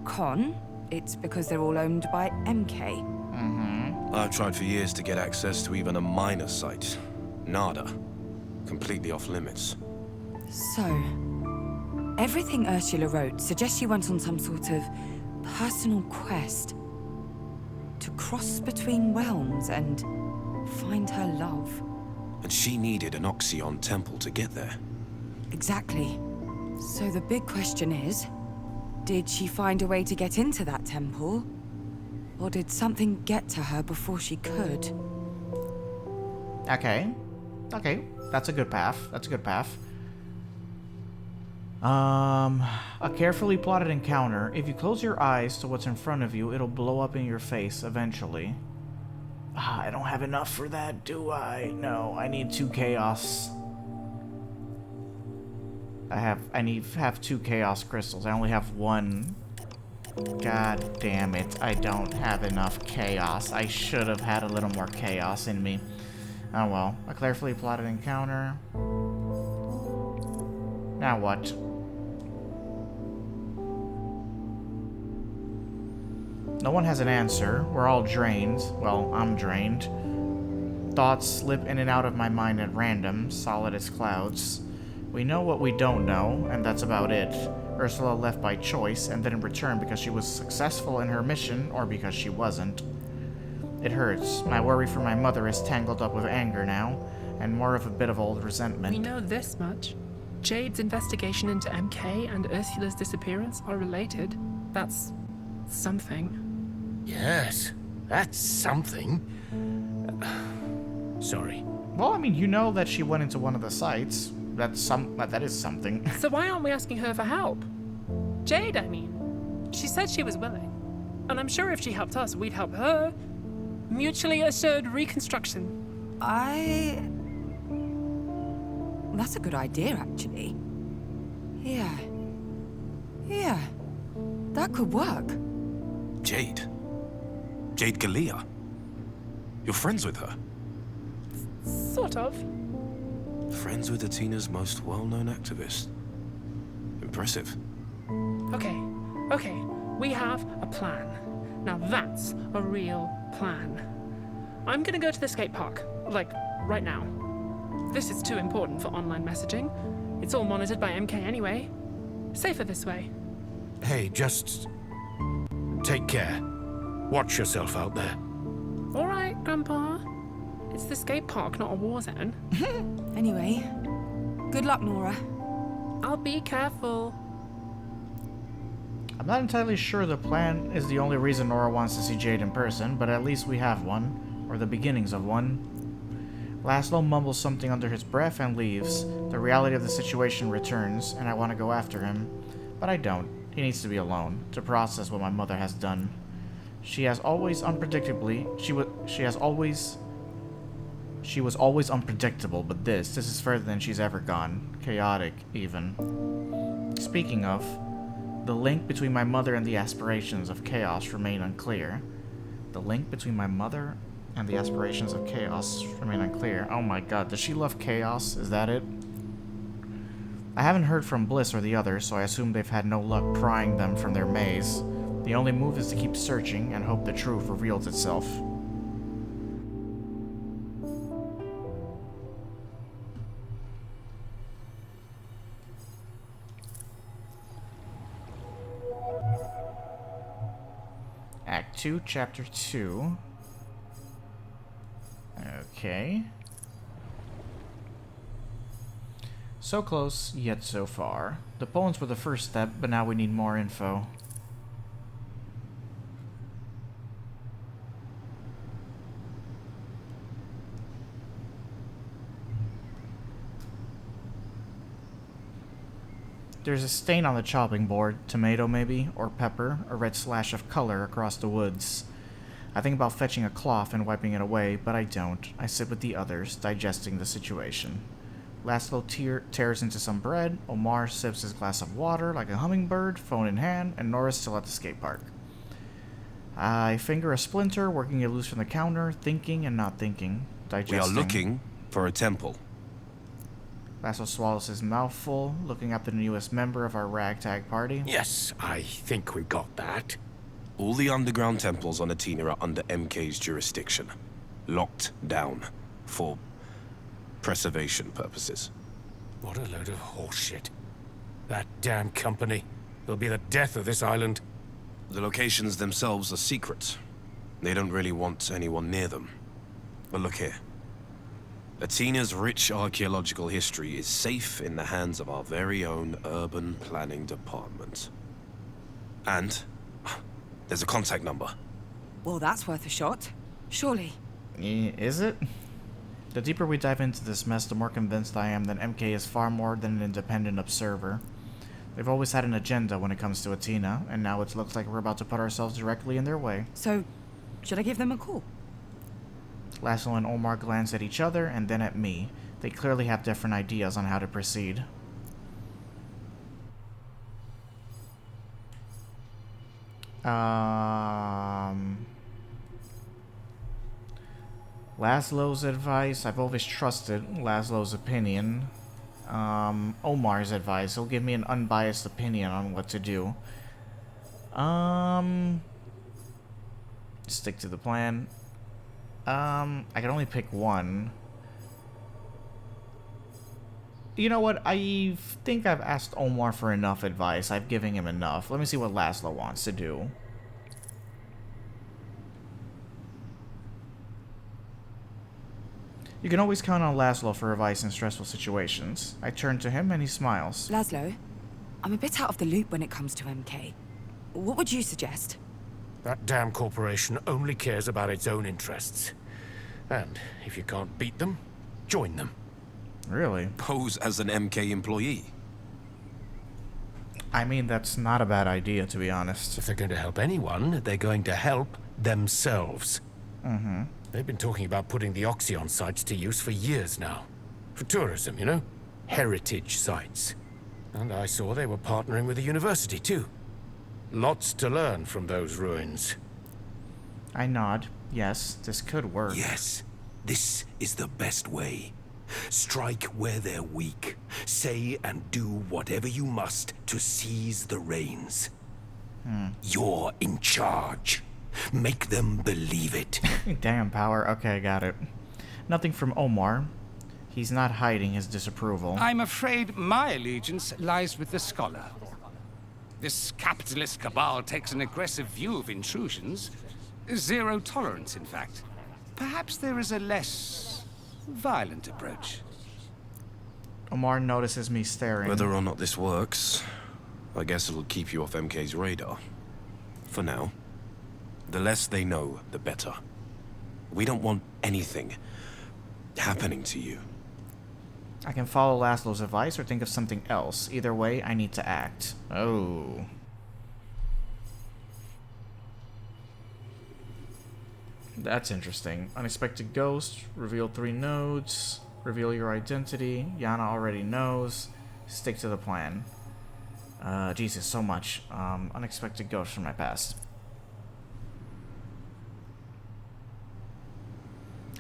Con, it's because they're all owned by MK. I've tried for years to get access to even a minor site. Nada. Completely off limits. So, everything Ursula wrote suggests she went on some sort of personal quest to cross between realms and find her love. And she needed an Oxyon temple to get there. Exactly. So the big question is, did she find a way to get into that temple? Or did something get to her before she could? Okay. Okay. That's a good path. That's a good path. A carefully plotted encounter. If you close your eyes to what's in front of you, it'll blow up in your face eventually. I don't have enough for that, do I? No, I need 2 chaos. I have 2 chaos crystals. I only have 1. God damn it. I don't have enough chaos. I should have had a little more chaos in me. Oh well. A carefully plotted encounter. Now what? No one has an answer. We're all drained. Well, I'm drained. Thoughts slip in and out of my mind at random, solid as clouds. We know what we don't know, and that's about it. Ursula left by choice, and didn't return because she was successful in her mission, or because she wasn't. It hurts. My worry for my mother is tangled up with anger now, and more of a bit of old resentment. We know this much. Jade's investigation into MK and Ursula's disappearance are related. That's something. Yes, that's something. Sorry. Well, I mean, you know that she went into one of the sites. That is something. So why aren't we asking her for help? Jade, I mean. She said she was willing. And I'm sure if she helped us, we'd help her. Mutually assured reconstruction. That's a good idea, actually. Yeah. Yeah. That could work. Jade? Jade Galea? You're friends with her? Sort of. Friends with Atina's most well-known activist. Impressive. Okay. We have a plan. Now that's a real plan. I'm gonna go to the skate park. Like, right now. This is too important for online messaging. It's all monitored by MK anyway. Safer this way. Hey, just take care. Watch yourself out there. All right, Grandpa. It's the skate park, not a war zone. Anyway, good luck, Nora. I'll be careful. I'm not entirely sure the plan is the only reason Nora wants to see Jade in person, but at least we have one, or the beginnings of one. Laszlo mumbles something under his breath and leaves. The reality of the situation returns, and I want to go after him, but I don't. He needs to be alone, to process what my mother has done. She was always unpredictable, but this is further than she's ever gone. Chaotic, even. Speaking of, the link between my mother and the aspirations of chaos remain unclear. The link between my mother and the aspirations of chaos remain unclear. Oh my god, does she love chaos? Is that it? I haven't heard from Bliss or the others, so I assume they've had no luck prying them from their maze. The only move is to keep searching and hope the truth reveals itself. Act 2, Chapter 2. Okay. So close, yet so far. The poems were the first step, but now we need more info. There's a stain on the chopping board, tomato maybe, or pepper, a red slash of color across the woods. I think about fetching a cloth and wiping it away, but I don't. I sit with the others, digesting the situation. Laszlo tears into some bread, Omar sips his glass of water like a hummingbird, phone in hand, and Nora's still at the skate park. I finger a splinter, working it loose from the counter, thinking and not thinking, digesting. We are looking for a temple. Laszlo swallows his mouthful, looking up the newest member of our ragtag party. Yes, I think we got that. All the underground temples on Atina are under MK's jurisdiction. Locked down. For preservation purposes. What a load of horseshit. That damn company. It'll be the death of this island. The locations themselves are secret. They don't really want anyone near them. But look here. Atina's rich archaeological history is safe in the hands of our very own urban planning department. And there's a contact number. Well, that's worth a shot. Surely. Is it? The deeper we dive into this mess, the more convinced I am that MK is far more than an independent observer. They've always had an agenda when it comes to Athena, and now it looks like we're about to put ourselves directly in their way. So, should I give them a call? Laszlo and Omar glance at each other and then at me. They clearly have different ideas on how to proceed. Laszlo's advice. I've always trusted Laszlo's opinion. Omar's advice. He'll give me an unbiased opinion on what to do. Stick to the plan. I can only pick one. You know what? I think I've asked Omar for enough advice. I've given him enough. Let me see what Laszlo wants to do. You can always count on Laszlo for advice in stressful situations. I turn to him and he smiles. Laszlo, I'm a bit out of the loop when it comes to MK. What would you suggest? That damn corporation only cares about its own interests. And if you can't beat them, join them. Really? Pose as an MK employee. I mean, that's not a bad idea, to be honest. If they're going to help anyone, they're going to help themselves. Mm-hmm. They've been talking about putting the Oxyon sites to use for years now. For tourism, you know? Heritage sites. And I saw they were partnering with the university, too. Lots to learn from those ruins. I nod. Yes, this could work. Yes, this is the best way. Strike where they're weak. Say and do whatever you must to seize the reins. You're in charge. Make them believe it. Damn power. Okay, got it. Nothing from Omar. He's not hiding his disapproval. I'm afraid my allegiance lies with the scholar. This capitalist cabal takes an aggressive view of intrusions. Zero tolerance, in fact. Perhaps there is a less violent approach. Omar notices me staring. Whether or not this works, I guess it'll keep you off MK's radar. For now. The less they know, the better. We don't want anything happening to you. I can follow Laszlo's advice or think of something else. Either way, I need to act. Oh. That's interesting. Unexpected ghost. Reveal 3 nodes. Reveal your identity. Yana already knows. Stick to the plan. Jesus, so much. Unexpected ghost from my past.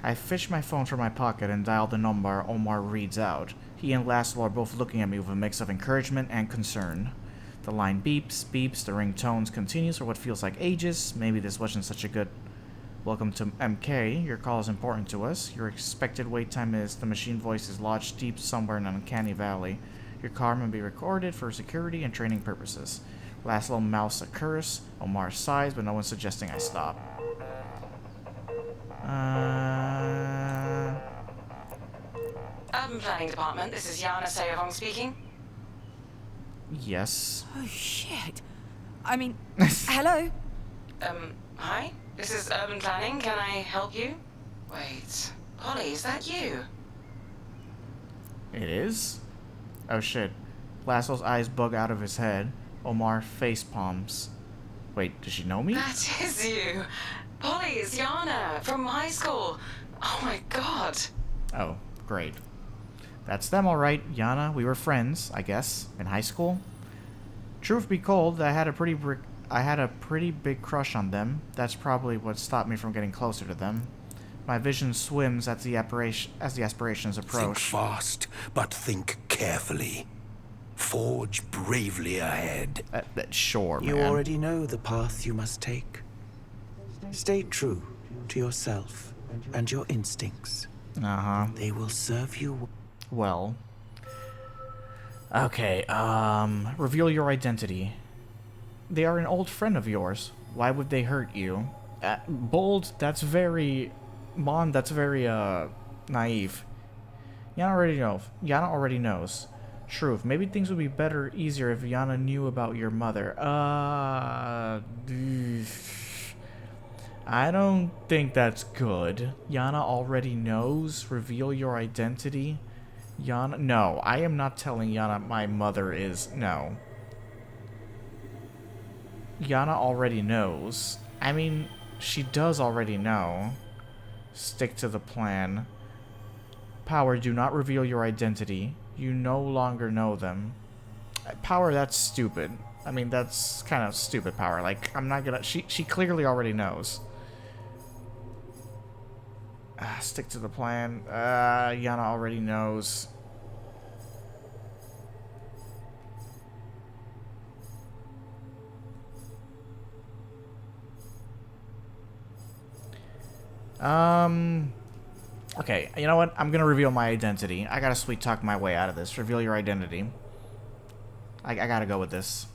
I fish my phone from my pocket and dial the number Omar reads out. He and Laszlo are both looking at me with a mix of encouragement and concern. The line beeps, beeps, the ringtones continues for what feels like ages. Maybe this wasn't such a good... Welcome to MK. Your call is important to us. Your expected wait time is... The machine voice is lodged deep somewhere in an uncanny valley. Your call may be recorded for security and training purposes. Laszlo mouths a curse. Omar sighs, but no one's suggesting I stop. Urban Planning Department, this is Yana Sayavong speaking. Yes. Oh, shit. I mean, hello? Hi? This is Urban Planning, can I help you? Wait, Polly, is that you? It is? Oh shit. Laszlo's eyes bug out of his head. Omar face palms. Wait, does she know me? That is you! Polly, it's Yana, from high school. Oh my god. Oh, great. That's them, alright. Yana, we were friends, I guess, in high school. Truth be told, I had a pretty big crush on them. That's probably what stopped me from getting closer to them. My vision swims as the aspirations approach. Think fast, but think carefully. Forge bravely ahead. Sure, man. You already know the path you must take. Stay true to yourself and your instincts. Uh-huh. They will serve you well. Okay, reveal your identity. They are an old friend of yours. Why would they hurt you? Bold, that's very... Mon, that's very, naive. Yana already knows. Truth, maybe things would be better, easier if Yana knew about your mother. I don't think that's good. Yana already knows. Reveal your identity. Yana, no, I am not telling Yana my mother is, no. Yana already knows. I mean, she does already know. Stick to the plan. Power, do not reveal your identity. You no longer know them. Power, that's stupid. I mean, that's kind of stupid, Power. Like, I'm not gonna... She clearly already knows. Stick to the plan. Yana already knows. Okay, you know what? I'm gonna reveal my identity. I gotta sweet talk my way out of this. Reveal your identity. I gotta go with this.